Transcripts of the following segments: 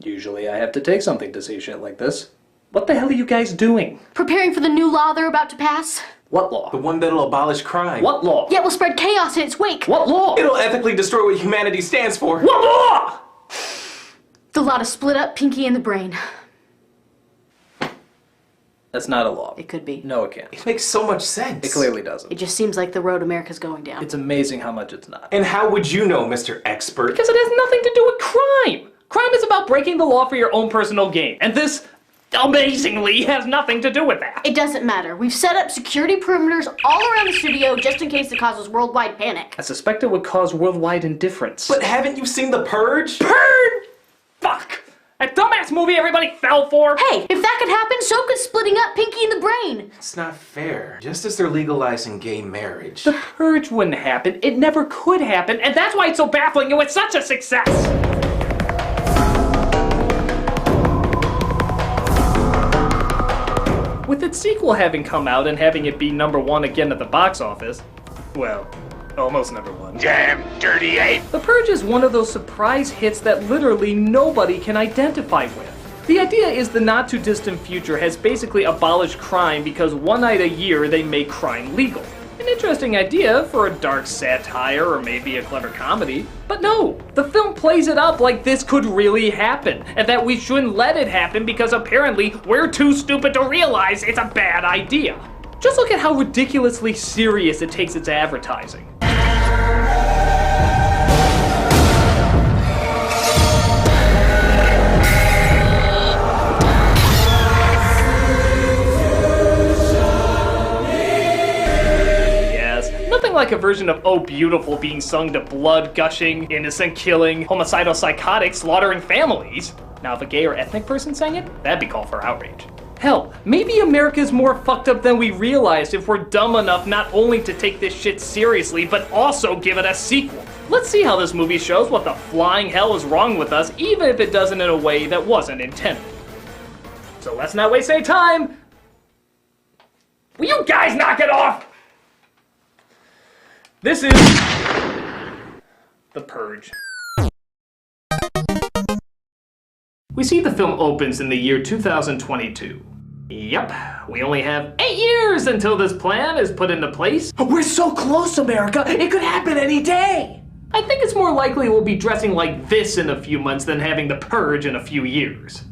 Usually I have to take something to see shit like this. What the hell are you guys doing? Preparing for the new law they're about to pass. What law? The one that'll abolish crime. What law? Yeah, will spread chaos in its wake. What law? It'll ethically destroy what humanity stands for. What law? The law to split up Pinky and the brain. That's not a law. It could be. No, it can't. It makes so much sense. It clearly doesn't. It just seems like the road America's going down. It's amazing how much it's not. And how would you know, Mr. Expert? Because it has nothing to do with crime. Crime is about breaking the law for your own personal gain. And this, amazingly, has nothing to do with that. It doesn't matter. We've set up security perimeters all around the studio just in case it causes worldwide panic. I suspect it would cause worldwide indifference. But haven't you seen The Purge? Purge! Fuck! That dumbass movie everybody fell for! Hey, if that could happen, so could splitting up Pinky and the brain. It's not fair. Just as they're legalizing gay marriage. The Purge wouldn't happen. It never could happen, and that's why it's so baffling and it's such a success! With its sequel having come out and having it be #1 again at the box office, well, almost #1. Damn dirty ape! The Purge is one of those surprise hits that literally nobody can identify with. The idea is the not too distant future has basically abolished crime because one night a year they make crime legal. An interesting idea for a dark satire or maybe a clever comedy. But no, the film plays it up like this could really happen, and that we shouldn't let it happen because apparently we're too stupid to realize it's a bad idea. Just look at how ridiculously serious it takes its advertising. Nothing like a version of Oh Beautiful being sung to blood gushing, innocent killing, homicidal psychotic slaughtering families. Now if a gay or ethnic person sang it, that'd be called for outrage. Hell, maybe America's more fucked up than we realized if we're dumb enough not only to take this shit seriously, but also give it a sequel. Let's see how this movie shows what the flying hell is wrong with us, even if it doesn't in a way that wasn't intended. So let's not waste any time. Will you guys knock it off? This is The Purge. We see the film opens in the year 2022. Yep, we only have 8 years until this plan is put into place. We're so close, America! It could happen any day! I think it's more likely we'll be dressing like this in a few months than having the Purge in a few years.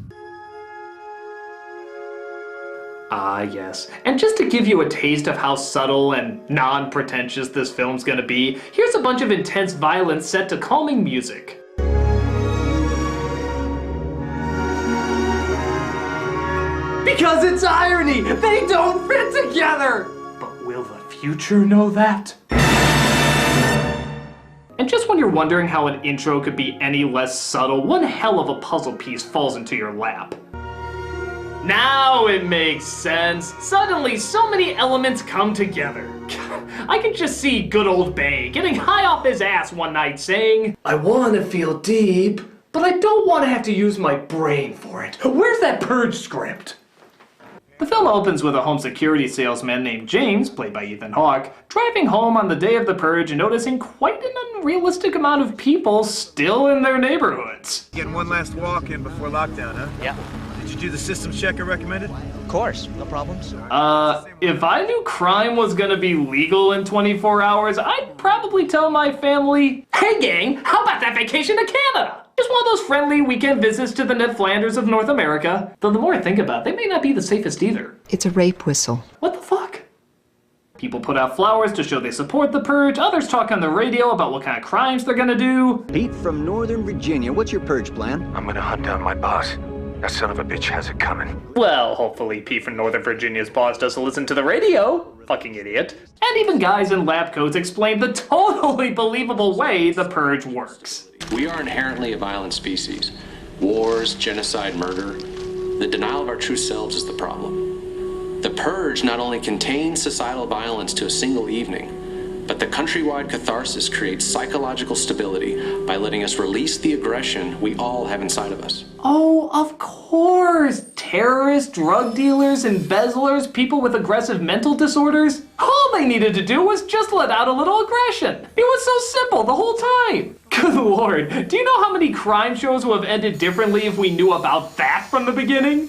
Ah, yes. And just to give you a taste of how subtle and non-pretentious this film's gonna be, here's a bunch of intense violence set to calming music. Because it's irony! They don't fit together! But will the future know that? And just when you're wondering how an intro could be any less subtle, one hell of a puzzle piece falls into your lap. Now it makes sense. Suddenly, so many elements come together. I can just see good old Bay getting high off his ass one night saying, I want to feel deep, but I don't want to have to use my brain for it. Where's that Purge script? The film opens with a home security salesman named James, played by Ethan Hawke, driving home on the day of the Purge and noticing quite an unrealistic amount of people still in their neighborhoods. Getting one last walk-in before lockdown, huh? Yeah. Did you do the systems check I recommended? Of course, no problems. If I knew crime was gonna be legal in 24 hours, I'd probably tell my family, hey gang, how about that vacation to Canada? Just one of those friendly weekend visits to the Ned Flanders of North America. Though the more I think about it, they may not be the safest either. It's a rape whistle. What the fuck? People put out flowers to show they support the Purge, others talk on the radio about what kind of crimes they're gonna do. Pete from Northern Virginia, what's your Purge plan? I'm gonna hunt down my boss. That son of a bitch has it coming. Well, hopefully Pete from Northern Virginia's boss doesn't listen to the radio. Fucking idiot. And even guys in lab coats explain the totally believable way the Purge works. We are inherently a violent species. Wars, genocide, murder. The denial of our true selves is the problem. The Purge not only contains societal violence to a single evening, But the countrywide catharsis creates psychological stability by letting us release the aggression we all have inside of us. Oh, of course! Terrorists, drug dealers, embezzlers, people with aggressive mental disorders. All they needed to do was just let out a little aggression. It was so simple the whole time. Good lord, do you know how many crime shows would have ended differently if we knew about that from the beginning?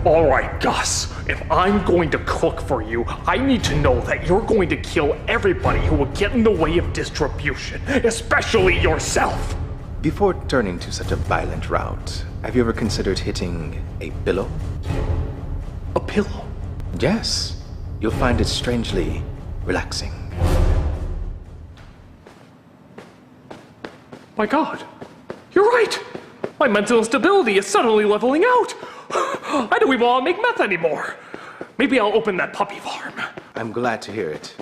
Alright, Gus, if I'm going to cook for you, I need to know that you're going to kill everybody who will get in the way of distribution, especially yourself. Before turning to such a violent route, have you ever considered hitting a pillow? A pillow? Yes. You'll find it strangely relaxing. My god, you're right! My mental instability is suddenly leveling out! I don't even want to make meth anymore! Maybe I'll open that puppy farm. I'm glad to hear it.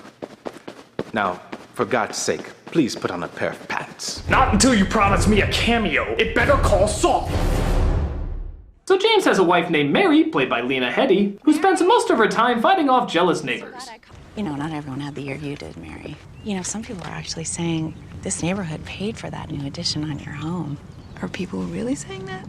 Now, for God's sake, please put on a pair of pants. Not until you promise me a cameo. It better call Saul. So James has a wife named Mary, played by Lena Headey, who spends most of her time fighting off jealous neighbors. You know, not everyone had the year you did, Mary. You know, some people are actually saying this neighborhood paid for that new addition on your home. Are people really saying that?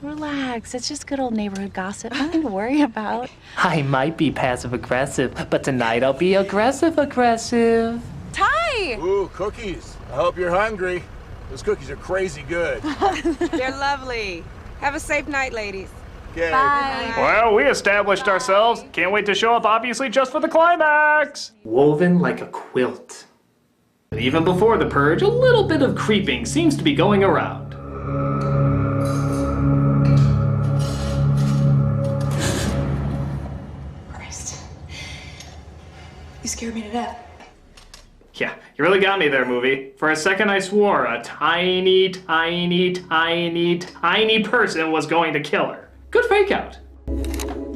Relax, it's just good old neighborhood gossip. Nothing to worry about. I might be passive-aggressive, but tonight I'll be aggressive-aggressive. Ty! Ooh, cookies. I hope you're hungry. Those cookies are crazy good. They're lovely. Have a safe night, ladies. Okay. Bye. Well, we established ourselves. Can't wait to show up, obviously, just for the climax. Woven like a quilt. But even before the purge, a little bit of creeping seems to be going around. Christ. You scared me to death. Yeah, you really got me there, movie. For a second I swore a tiny, tiny, tiny, tiny person was going to kill her. Good fake out.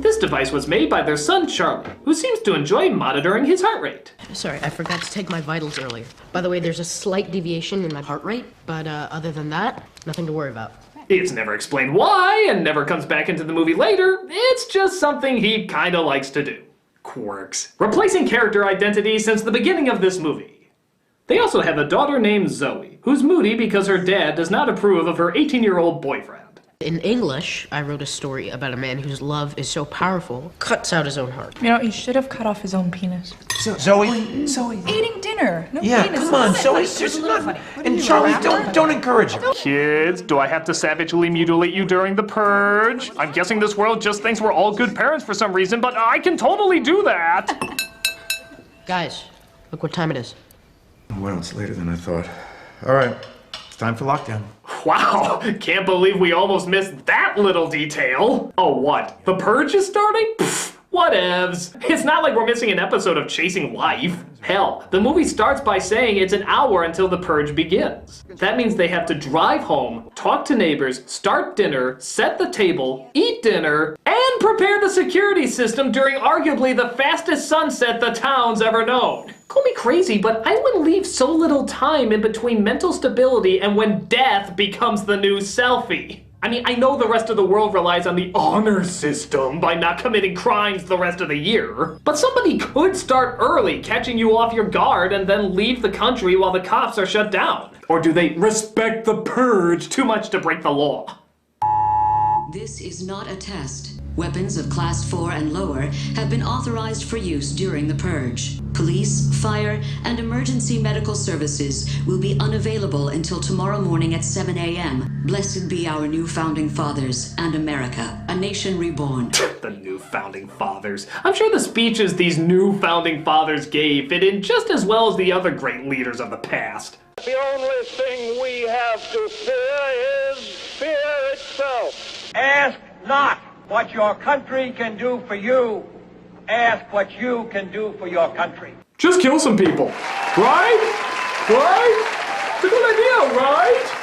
This device was made by their son Charlie, who seems to enjoy monitoring his heart rate. Sorry, I forgot to take my vitals earlier. By the way, there's a slight deviation in my heart rate, but other than that, nothing to worry about. It's never explained why, and never comes back into the movie later. It's just something he kinda likes to do. Quirks. Replacing character identity since the beginning of this movie. They also have a daughter named Zoey, who's moody because her dad does not approve of her 18-year-old boyfriend. In English, I wrote a story about a man whose love is so powerful, cuts out his own heart. You know, he should have cut off his own penis. Zoey? Eating dinner. No Yeah, penis. come on, Zoey. There's not... And Charlie, don't encourage him. Kids, do I have to savagely mutilate you during the purge? I'm guessing this world just thinks we're all good parents for some reason, but I can totally do that. Guys, look what time it is. Well, it's later than I thought. All right, it's time for lockdown. Wow, can't believe we almost missed that little detail. Oh, what? The purge is starting? Pfft, whatevs. It's not like we're missing an episode of Chasing Life. Hell, the movie starts by saying it's an hour until the purge begins. That means they have to drive home, talk to neighbors, start dinner, set the table, eat dinner, and prepare the security system during arguably the fastest sunset the town's ever known. Call me crazy, but I wouldn't leave so little time in between mental stability and when death becomes the new selfie. I mean, I know the rest of the world relies on the honor system by not committing crimes the rest of the year, but somebody could start early, catching you off your guard, and then leave the country while the cops are shut down. Or do they respect the purge too much to break the law? This is not a test. Weapons of Class 4 and lower have been authorized for use during the purge. Police, fire, and emergency medical services will be unavailable until tomorrow morning at 7 a.m. Blessed be our new founding fathers and America, a nation reborn. The new founding fathers. I'm sure the speeches these new founding fathers gave fit in just as well as the other great leaders of the past. The only thing we have to fear is fear itself. Ask not what your country can do for you. Ask what you can do for your country. Just kill some people. Right? Right? It's a good idea, right?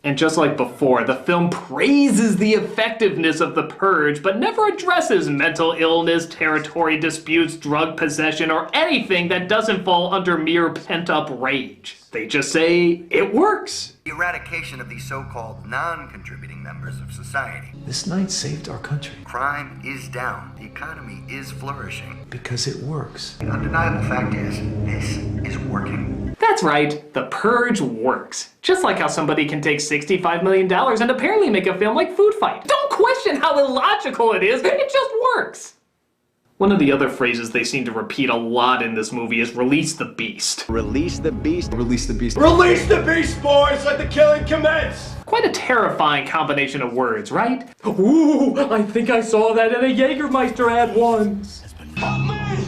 And just like before, the film praises the effectiveness of the purge, but never addresses mental illness, territory disputes, drug possession, or anything that doesn't fall under mere pent-up rage. They just say it works. The eradication of these so-called non-contributing members of society. This night saved our country. Crime is down. The economy is flourishing. Because it works. The undeniable fact is, this is working. That's right, the Purge works. Just like how somebody can take $65 million and apparently make a film like Food Fight. Don't question how illogical it is, it just works. One of the other phrases they seem to repeat a lot in this movie is release the beast. Release the beast. Release the beast. Release the beast, boys! Let the killing commence! Quite a terrifying combination of words, right? Ooh, I think I saw that in a Jägermeister ad once. Help me!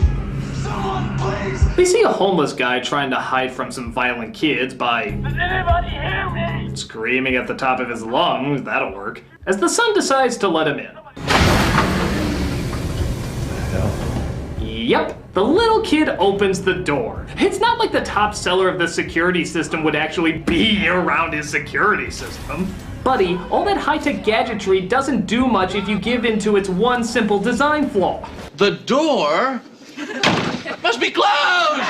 Someone, please! They see a homeless guy trying to hide from some violent kids by... Does anybody hear me? Screaming at the top of his lungs, that'll work. As the son decides to let him in. Yep, the little kid opens the door. It's not like the top seller of the security system would actually be around his security system. Buddy, all that high-tech gadgetry doesn't do much if you give in to its one simple design flaw. The door must be closed!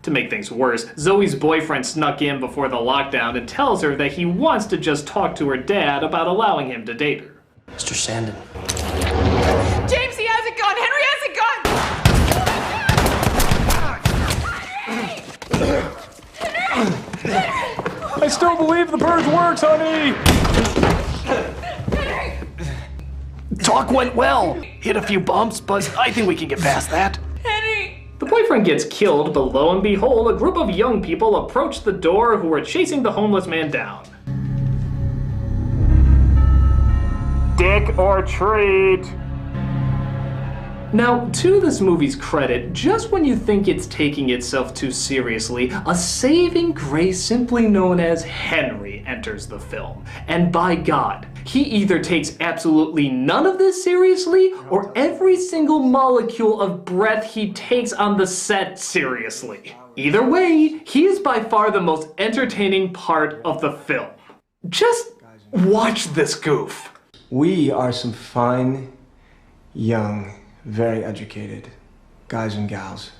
To make things worse, Zoe's boyfriend snuck in before the lockdown and tells her that he wants to just talk to her dad about allowing him to date her. Mr. Sandin. James, he has a gun! Henry has a gun! I still believe the Purge works, honey! Talk went well. Hit a few bumps, but I think we can get past that. Henry! The boyfriend gets killed, but lo and behold, a group of young people approach the door who are chasing the homeless man down. Dick or treat? Now, to this movie's credit, just when you think it's taking itself too seriously, a saving grace simply known as Henry enters the film. And by God, he either takes absolutely none of this seriously, or every single molecule of breath he takes on the set seriously. Either way, he is by far the most entertaining part of the film. Just watch this goof. We are some fine, young, very educated guys and gals,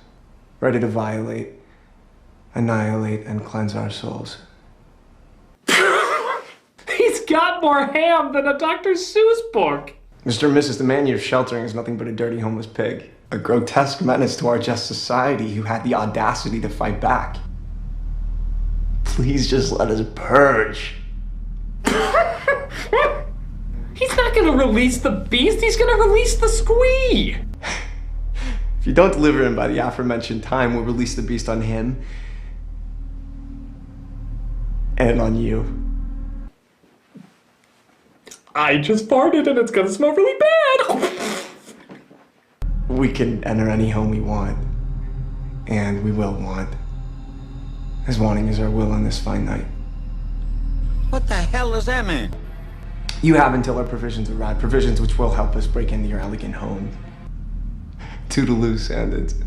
ready to violate, annihilate, and cleanse our souls. He's got more ham than a Dr. Seuss book. Mr. and Mrs. The man you're sheltering is nothing but a dirty homeless pig. A grotesque menace to our just society who had the audacity to fight back. Please just let us purge. He's not gonna release the beast, he's gonna release the squee! If you don't deliver him by the aforementioned time, we'll release the beast on him. And on you. I just farted and it's gonna smell really bad! We can enter any home we want. And we will want. As wanting is our will on this fine night. What the hell does that mean? You have until our provisions arrive, provisions which will help us break into your elegant home. Toodaloo, Sandins.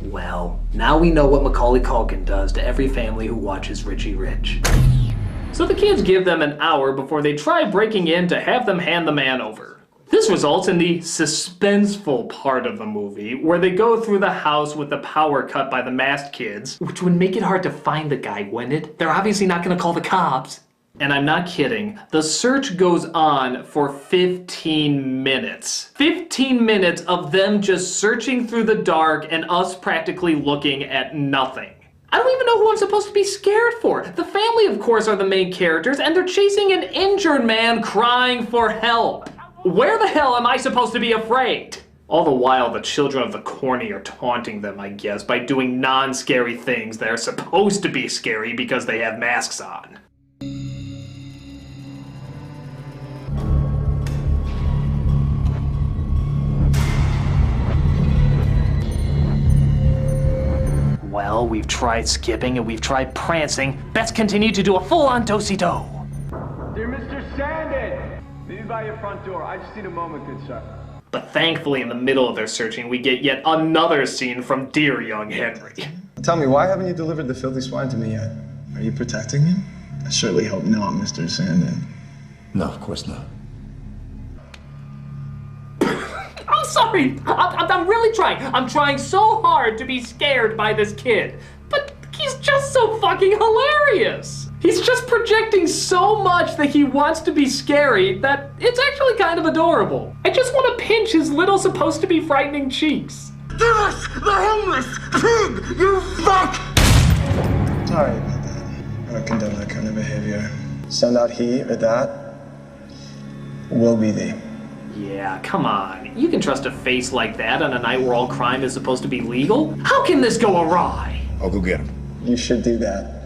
Well, now we know what Macaulay Culkin does to every family who watches Richie Rich. So the kids give them an hour before they try breaking in to have them hand the man over. This results in the suspenseful part of the movie, where they go through the house with the power cut by the masked kids, which would make it hard to find the guy, wouldn't it? They're obviously not gonna call the cops. And I'm not kidding, the search goes on for 15 minutes. 15 minutes of them just searching through the dark and us practically looking at nothing. I don't even know who I'm supposed to be scared for. The family, of course, are the main characters, and they're chasing an injured man crying for help. Where the hell am I supposed to be afraid? All the while, the children of the corny are taunting them, I guess, by doing non-scary things that are supposed to be scary because they have masks on. Well, we've tried skipping and we've tried prancing. Let's continue to do a full-on do-si-do. Dear Mr. Sandin, leave me by your front door. I just need a moment, good sir. But thankfully, in the middle of their searching, we get yet another scene from dear young Henry. Tell me, why haven't you delivered the filthy swine to me yet? Are you protecting him? I surely hope not, Mr. Sandin. No, of course not. I'm sorry. I'm really trying. I'm trying so hard to be scared by this kid. But he's just so fucking hilarious. He's just projecting so much that he wants to be scary that it's actually kind of adorable. I just want to pinch his little supposed to be frightening cheeks. Give us the homeless pig, you fuck! Sorry about that. I don't condone that kind of behavior. Send out he or that will be thee. Yeah, come on. You can trust a face like that on a night where all crime is supposed to be legal? How can this go awry? I'll go get him. You should do that.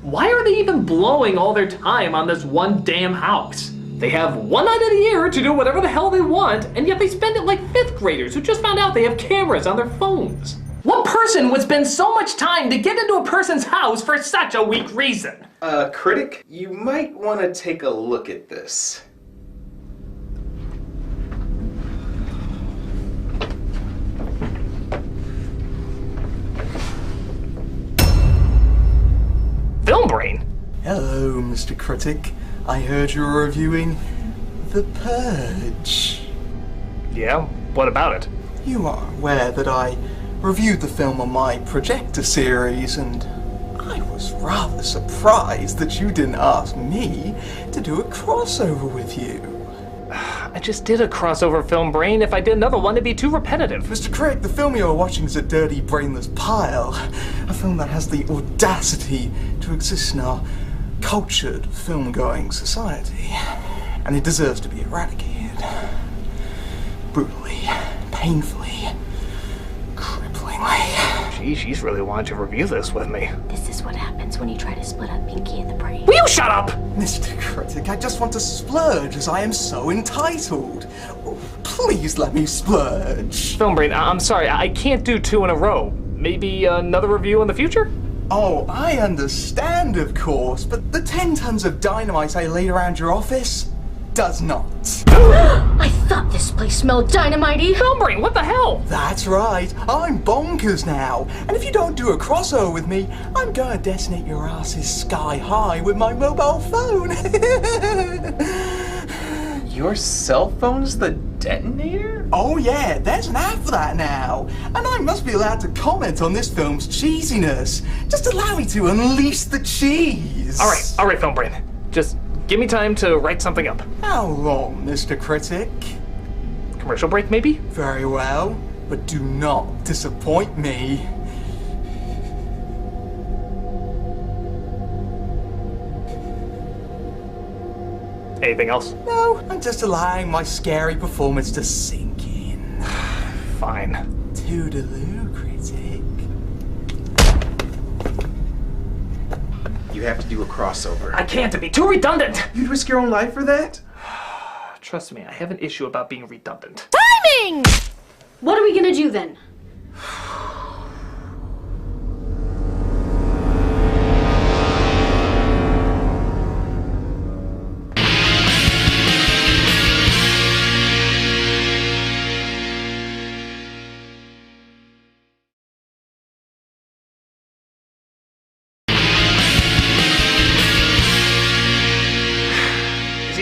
Why are they even blowing all their time on this one damn house? They have one night of the year to do whatever the hell they want, and yet they spend it like 5th graders who just found out they have cameras on their phones. What person would spend so much time to get into a person's house for such a weak reason? Critic, you might want to take a look at this. Film brain? Hello, Mr. Critic. I heard you were reviewing The Purge. Yeah, what about it? You are aware that I reviewed the film on my projector series, and I was rather surprised that you didn't ask me to do a crossover with you. I just did a crossover, Film Brain. If I did another one, it'd be too repetitive. Mr. Critic, the film you're watching is a dirty, brainless pile. A film that has the audacity to exist in our cultured, film-going society. And it deserves to be eradicated. Brutally, painfully, cripplingly. Gee, she's really wanted to review this with me. This is what happens when you try to split up Pinky and the Brain. Will you shut up? Mr. Critic, I just want to splurge as I am so entitled. Oh, please let me splurge. Film Brain, I'm sorry, I can't do 2 in a row. Maybe another review in the future? Oh, I understand, of course, but the 10 tons of dynamite I laid around your office does not. I thought this place smelled dynamite-y. Film Brain, what the hell? That's right, I'm bonkers now. And if you don't do a crossover with me, I'm gonna detonate your asses sky high with my mobile phone. Your cell phone's the detonator? Oh yeah, there's an app for that now. And I must be allowed to comment on this film's cheesiness. Just allow me to unleash the cheese. All right, Film Brain. Just give me time to write something up. How long, Mr. Critic? Commercial break, maybe? Very well, but do not disappoint me. Anything else? No, I'm just allowing my scary performance to sink in. Fine. Toodaloo, Critic. You have to do a crossover. I can't, it'd be too redundant. You'd risk your own life for that? Trust me, I have an issue about being redundant. Timing! What are we gonna do then?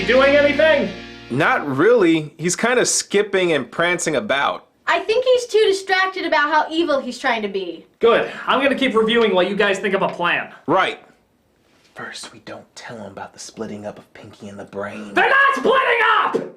Doing anything? Not really. He's kind of skipping and prancing about. I think he's too distracted about how evil he's trying to be. Good. I'm gonna keep reviewing while you guys think of a plan. Right. First, we don't tell him about the splitting up of Pinky and the Brain. They're not splitting up!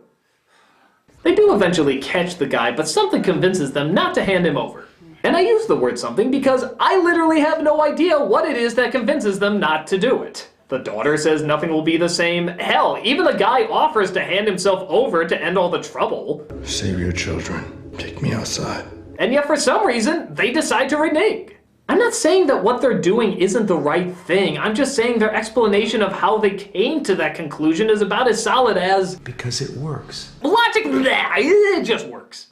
They do eventually catch the guy, but something convinces them not to hand him over. And I use the word something because I literally have no idea what it is that convinces them not to do it. The daughter says nothing will be the same. Hell, even the guy offers to hand himself over to end all the trouble. Save your children. Take me outside. And yet for some reason, they decide to renege. I'm not saying that what they're doing isn't the right thing. I'm just saying their explanation of how they came to that conclusion is about as solid as... Because it works. Logic, blah, it just works.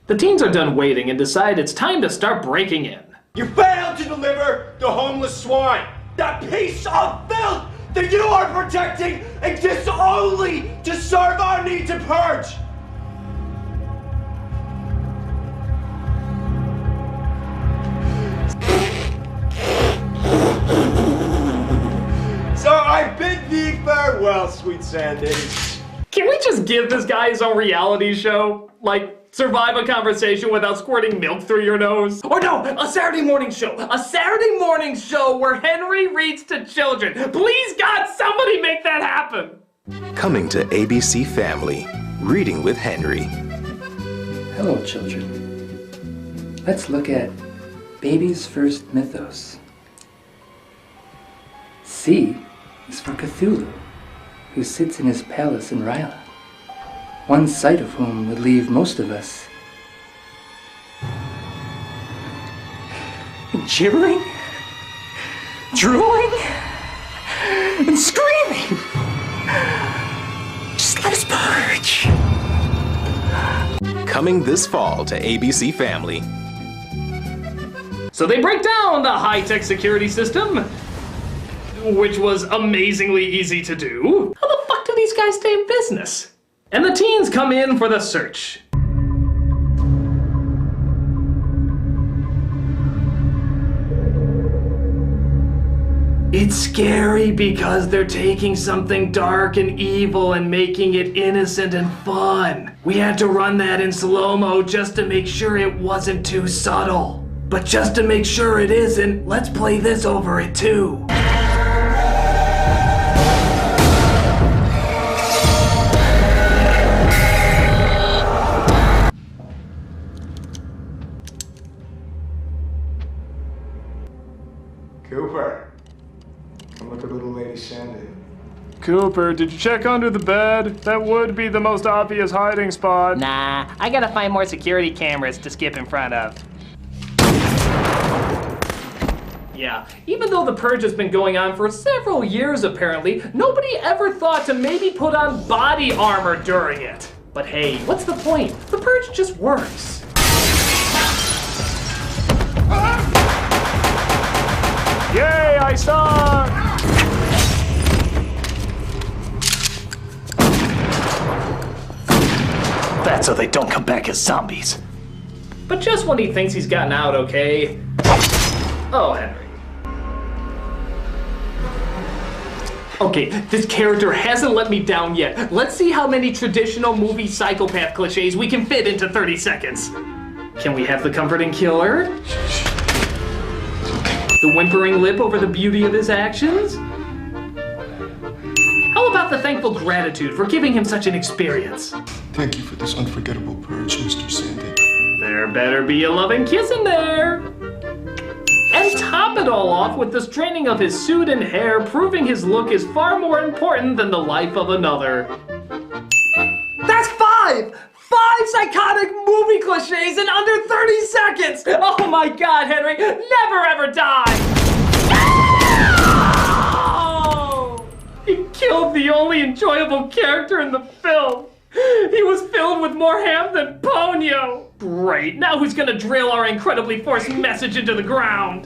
The teens are done waiting and decide it's time to start breaking in. You failed to deliver the homeless swine! That piece of filth that you are protecting exists only to serve our need to purge! So I bid thee farewell, sweet Sandy. Can we just give this guy his own reality show? Like, Survive a conversation without squirting milk through your nose? Or no, a Saturday morning show. A Saturday morning show where Henry reads to children. Please, God, somebody make that happen. Coming to ABC Family, Reading with Henry. Hello, children. Let's look at baby's first mythos. C is for Cthulhu, who sits in his palace in Ryla, one sight of whom would leave most of us gibbering, drooling, and screaming. Just let us purge. Coming this fall to ABC Family. So they break down the high-tech security system, which was amazingly easy to do. How the fuck do these guys stay in business? And the teens come in for the search. It's scary because they're taking something dark and evil and making it innocent and fun. We had to run that in slow-mo just to make sure it wasn't too subtle. But just to make sure it isn't, let's play this over it too. Cooper, come look at little lady Sandy. Cooper, did you check under the bed? That would be the most obvious hiding spot. Nah, I gotta find more security cameras to skip in front of. Yeah, even though the Purge has been going on for several years apparently, nobody ever thought to maybe put on body armor during it. But hey, what's the point? The Purge just works. Yay, I suck! That's so they don't come back as zombies. But just when he thinks he's gotten out, okay? Oh, Henry. Okay, this character hasn't let me down yet. Let's see how many traditional movie psychopath cliches we can fit into 30 seconds. Can we have the comforting killer? The whimpering lip over the beauty of his actions? How about the thankful gratitude for giving him such an experience? Thank you for this unforgettable purge, Mr. Sandy. There better be a loving kiss in there. And top it all off with the straightening of his suit and hair, proving his look is far more important than the life of another. That's 5! 5 psychotic movie cliches in under 30 seconds! Oh my god, Henry, never ever die! No! He killed the only enjoyable character in the film! He was filled with more ham than Ponyo! Great, now who's gonna drill our incredibly forced message into the ground?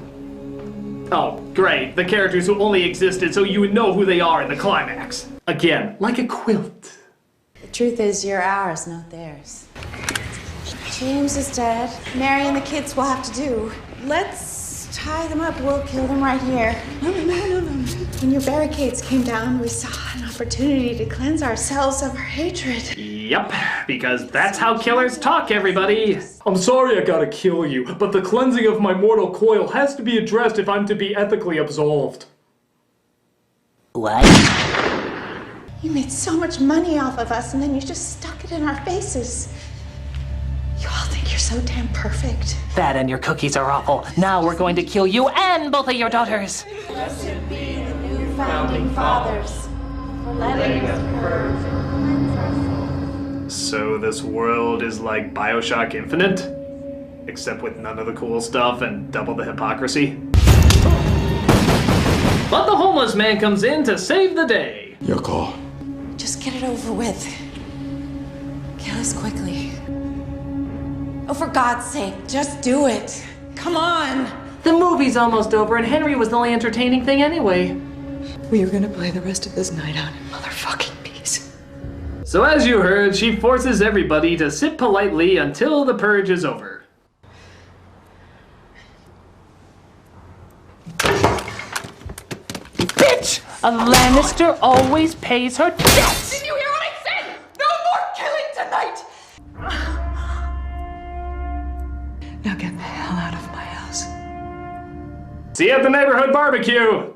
Oh, great, the characters who only existed so you would know who they are in the climax. Again, like a quilt. The truth is, you're ours, not theirs. James is dead. Mary and the kids will have to do. Let's tie them up. We'll kill them right here. No. When your barricades came down, we saw an opportunity to cleanse ourselves of our hatred. Yep, because that's how killers talk, everybody. I'm sorry I gotta kill you, but the cleansing of my mortal coil has to be addressed if I'm to be ethically absolved. What? You made so much money off of us, and then you just stuck it in our faces. You all think you're so damn perfect. That and your cookies are awful. Now we're going to kill you and both of your daughters. Blessed be the new founding fathers for letting us purge and cleanse ourselves. So this world is like BioShock Infinite? Except with none of the cool stuff and double the hypocrisy? But the homeless man comes in to save the day. Your call. Just get it over with. Kill us quickly. Oh, for God's sake, just do it. Come on. The movie's almost over and Henry was the only entertaining thing anyway. We were gonna play the rest of this night out in motherfucking peace. So as you heard, she forces everybody to sit politely until the purge is over. Bitch! A Lannister always pays her debts! Did you hear what I said? No more killing tonight! See you at the neighborhood barbecue!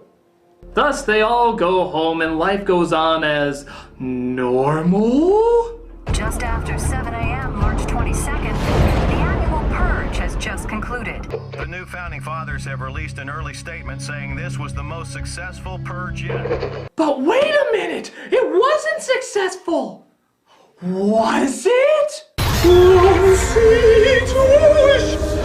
Thus, they all go home and life goes on as normal? Just after 7 a.m., March 22nd, the annual Purge has just concluded. The new founding fathers have released an early statement saying this was the most successful purge yet. But wait a minute! It wasn't successful! Was it?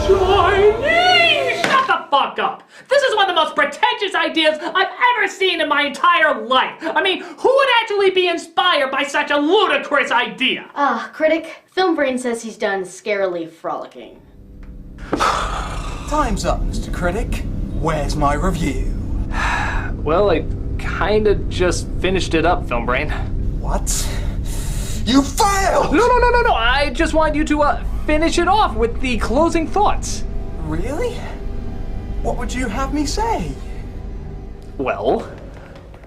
Chinese! Shut the fuck up! This is one of the most pretentious ideas I've ever seen in my entire life! I mean, who would actually be inspired by such a ludicrous idea? Critic, Film Brain says he's done scarily frolicking. Time's up, Mr. Critic. Where's my review? Well, I kinda just finished it up, Film Brain. What? You failed! No, I just wanted you to, finish it off with the closing thoughts. Really? What would you have me say? Well,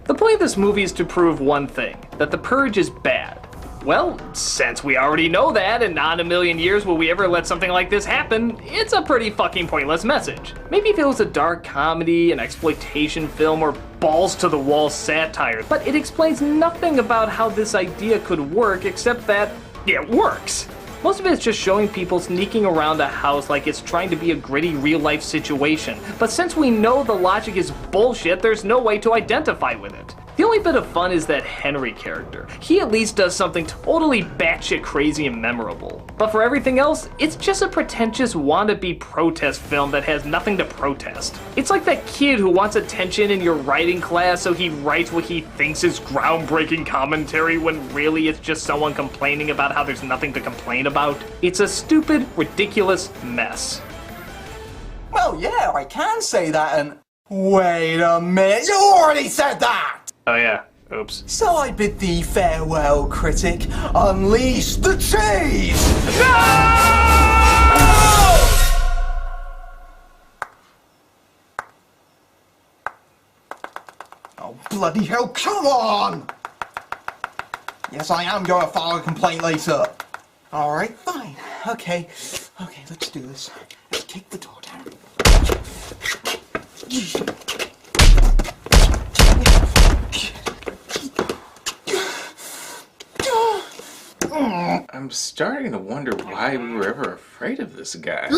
the point of this movie is to prove one thing, that the Purge is bad. Well, since we already know that, and not in a million years will we ever let something like this happen, it's a pretty fucking pointless message. Maybe if it was a dark comedy, an exploitation film, or balls-to-the-wall satire, but it explains nothing about how this idea could work except that it works. Most of it is just showing people sneaking around a house like it's trying to be a gritty real-life situation, but since we know the logic is bullshit, there's no way to identify with it. The only bit of fun is that Henry character. He at least does something totally batshit crazy and memorable. But for everything else, it's just a pretentious wannabe protest film that has nothing to protest. It's like that kid who wants attention in your writing class so he writes what he thinks is groundbreaking commentary when really it's just someone complaining about how there's nothing to complain about. It's a stupid, ridiculous mess. Well, yeah, I can say that and... Wait a minute, you already said that! Oh yeah, oops. So I bid thee farewell, critic. Unleash the cheese! No! Oh, bloody hell, come on! Yes, I am going to file a complaint later. Alright, fine. Okay, let's do this. Let's kick the door down. I'm starting to wonder why we were ever afraid of this guy.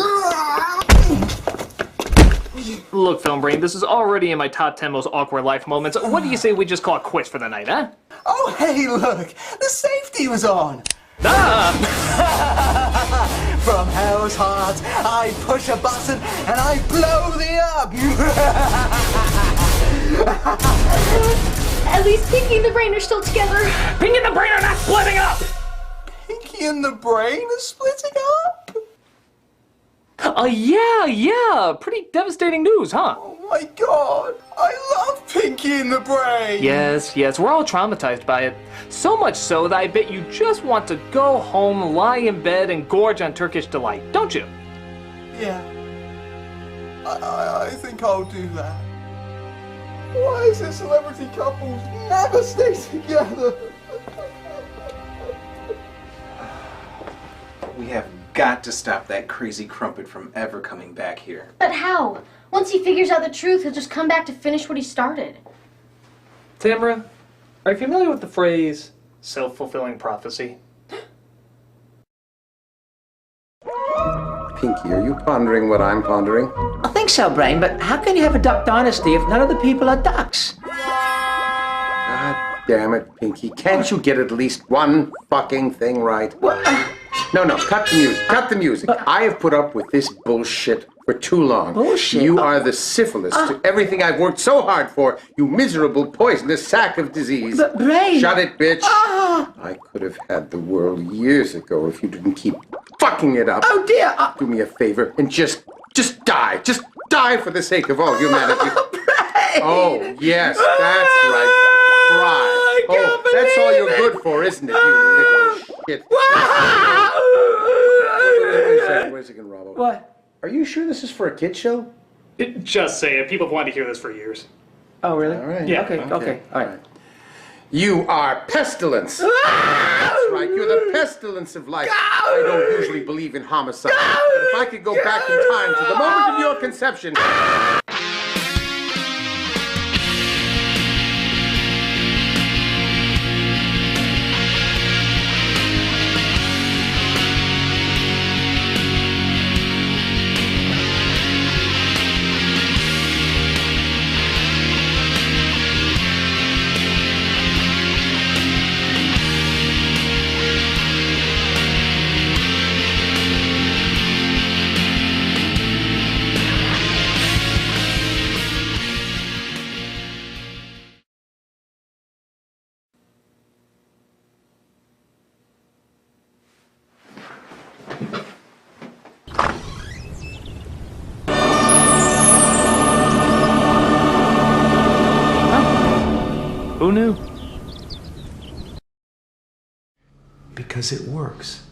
Look, Film Brain, this is already in my top 10 most awkward life moments. What do you say we just call it quits for the night, huh? Oh, hey, look! The safety was on! Ah! From hell's heart, I push a button and I blow thee up! At least Pinky and the Brain are still together. Pinky and the Brain are not splitting up! Pinky and the Brain are splitting up? Yeah. Pretty devastating news, huh? Oh my god, I love Pinky and the Brain! Yes, we're all traumatized by it. So much so that I bet you just want to go home, lie in bed, and gorge on Turkish delight, don't you? Yeah. I think I'll do that. Why is it celebrity couples never stay together? We have got to stop that crazy crumpet from ever coming back here. But how? Once he figures out the truth, he'll just come back to finish what he started. Tamara, are you familiar with the phrase self-fulfilling prophecy? Pinky, are you pondering what I'm pondering? I think so, Brain, but how can you have a duck dynasty if none of the people are ducks? God damn it, Pinky. Can't you get at least one fucking thing right? No, cut the music. Cut the music. I have put up with this bullshit for too long. Bullshit? You are the syphilis to everything I've worked so hard for, you miserable, poisonous sack of disease. But, Brain... Shut it, bitch. I could have had the world years ago if you didn't keep fucking it up. Oh, dear. Do me a favor and just die. Just die for the sake of all humanity. Brain! Oh, yes, that's right. Cry. Oh, that's all you're good for, isn't it, you little shit? Wait a second, Robbo. What? Are you sure this is for a kid show? Just say it. People have wanted to hear this for years. Oh, really? All right. Yeah. Okay, all right. You are pestilence. That's right. You're the pestilence of life. I don't usually believe in homicide. But if I could go back in time to the moment of your conception... Who knew? Because it works.